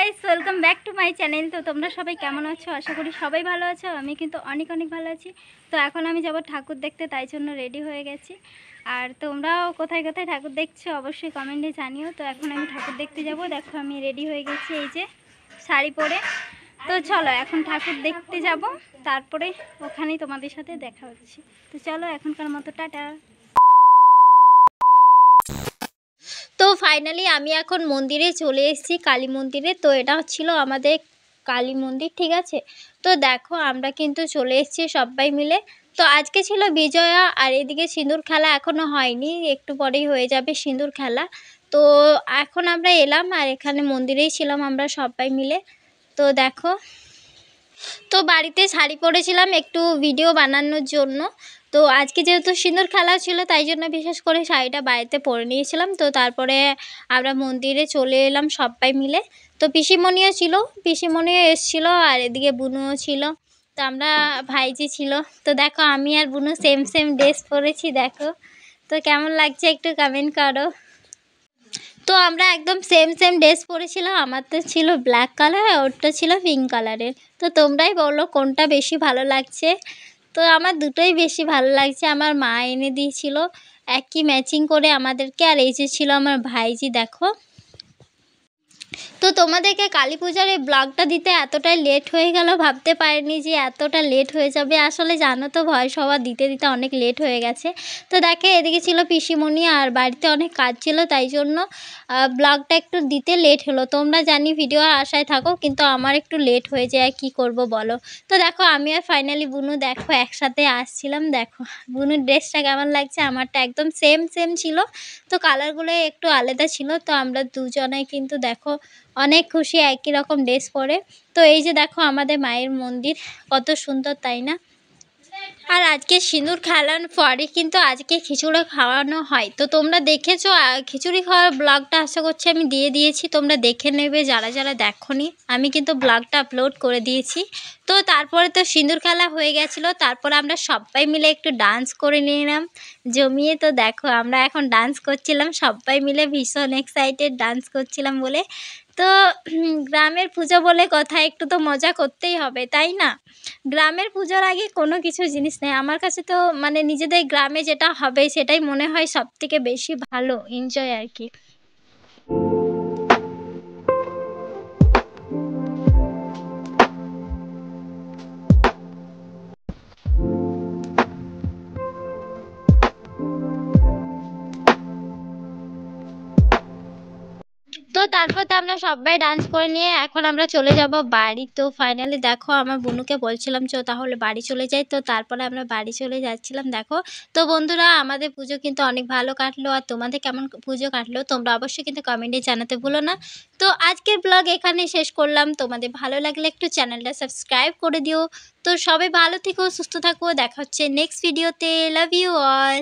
Guys, welcome back to my channel. তো তোমরা সবাই কেমন আছো? আশা করি সবাই ভালো আছো। আমি কিন্তু অনেক ভালো আছি। তো এখন আমি যাব ঠাকুর দেখতে, তাই জন্য রেডি হয়ে গেছি। আর তোমরাও কোথায় কোথায় ঠাকুর দেখছো অবশ্যই কমেন্টে জানিও। তো এখন আমি ঠাকুর দেখতে যাব। দেখো আমি রেডি হয়ে গেছি, এই যে শাড়ি পরে। তো চলো এখন ঠাকুর দেখতে যাব, তারপরে ওখানেই তোমাদের সাথে দেখা হচ্ছে। তো চলো এখনকার মতো টাটা। তো ফাইনালি আমি এখন মন্দিরে চলে এসেছি, কালী মন্দিরে। তো এটা ছিল আমাদের কালী মন্দির, ঠিক আছে। তো দেখো আমরা কিন্তু চলে এসেছি সবাই মিলে। তো আজকে ছিল বিজয়া, আর এদিকে সিঁদুর খেলা এখনও হয়নি, একটু পরেই হয়ে যাবে সিঁদুর খেলা। তো এখন আমরা এলাম, আর এখানে মন্দিরেই ছিলাম আমরা সবাই মিলে। তো দেখো, তো বাড়িতে শাড়ি পরেছিলাম একটু ভিডিও বানানোর জন্য। তো আজকে যেহেতু সিঁদুর খেলা ছিল, তাই জন্য বিশেষ করে শাড়িটা বাড়িতে পরে নিয়েছিলাম। তো তারপরে আমরা মন্দিরে চলে এলাম সবাই মিলে। তো পিসিমণিও ছিল, পিসিমণিও এসেছিলো, আর এদিকে বুনুও ছিল। তো আমরা ভাইজি ছিল। তো দেখো আমি আর বুনু সেম সেম ড্রেস পরেছি, দেখো। তো কেমন লাগছে একটু কমেন্ট করো। তো আমরা একদম সেম সেম ড্রেস পরেছিলাম। আমারটা ছিল ব্ল্যাক কালার, আর ওরটা ছিল পিঙ্ক কালারের। তো তোমরাই বলো কোনটা বেশি ভালো লাগছে। তো আমার দুটোই বেশি ভালো লাগছে। আমার মা এনে দিয়েছিল একই ম্যাচিং করে আমাদেরকে। আর এই যে ছিল আমার ভাইজি, দেখো। তো তোমাদেরকে কালী পূজার এই ব্লগটা দিতে এতটাই লেট হয়ে গেল, ভাবতে পারিনি যে এতটা লেট হয়ে যাবে। আসলে জানো তো, ভয়েস ওভার দিতে দিতে অনেক লেট হয়ে গেছে। তো দেখে এদিকে ছিল পিসিমণি, আর বাড়িতে অনেক কাজ ছিল, তাই জন্য ব্লগটা একটু দিতে লেট হলো। তোমরা জানি ভিডিও আশায় থাকো, কিন্তু আমার একটু লেট হয়ে যায়, কি করব বলো। তো দেখো আমি আর ফাইনালি বুনু দেখো একসাথে আসছিলাম। দেখো বুনুর ড্রেসটা কেমন লাগছে, আমারটা একদম সেম সেম ছিল। তো কালারগুলো একটু আলাদা ছিল। তো আমরা দুজনেই কিন্তু দেখো অনেক খুশি, একই রকম ড্রেস পরে। তো এই যে দেখো আমাদের মায়ের মন্দির, কত সুন্দর, তাই না? আর আজকে সিঁদুর খেলার পরে কিন্তু আজকে খিচুড়ি খাওয়ানো হয়। তো তোমরা দেখেছো খিচুড়ি খাওয়ার ব্লগটা, আশা করছি আমি দিয়ে দিয়েছি, তোমরা দেখে নেবে যারা যারা দেখোনি। আমি কিন্তু ব্লগটা আপলোড করে দিয়েছি। তো তারপরে তো সিঁদুর খেলা হয়ে গেছিলো, তারপরে আমরা সবাই মিলে একটু ডান্স করে নিলাম জমিয়ে। তো দেখো আমরা এখন ডান্স করছিলাম সবাই মিলে, ভীষণ এক্সাইটেড ডান্স করছিলাম বলে। তো গ্রামের পুজো বলে কথা, একটু তো মজা করতেই হবে, তাই না? গ্রামের পুজোর আগে কোনো কিছু জিনিস নেই আমার কাছে। তো মানে নিজেদের গ্রামে যেটা হবে সেটাই মনে হয় সবথেকে বেশি ভালো এনজয় আর কি। তো তারপর তো আমরা সবাই ডান্স করে নিয়ে এখন আমরা চলে যাব বাড়ি। তো ফাইনালি দেখো আমার বোনুকে বলছিলাম চো তাহলে বাড়ি চলে যাই। তো তারপরে আমরা বাড়ি চলে যাচ্ছিলাম, দেখো। তো বন্ধুরা, আমাদের পুজো কিন্তু অনেক ভালো কাটলো। আর তোমাদের কেমন পুজো কাটলো তোমরা অবশ্যই কিন্তু কমেন্টে জানাতে ভুলো না। তো আজকের ব্লগ এখানে শেষ করলাম। তোমাদের ভালো লাগলে একটু চ্যানেলটা সাবস্ক্রাইব করে দিও। তো সবাই ভালো থেকো, সুস্থ থাকো, দেখা হচ্ছে নেক্সট ভিডিওতে। Love you all.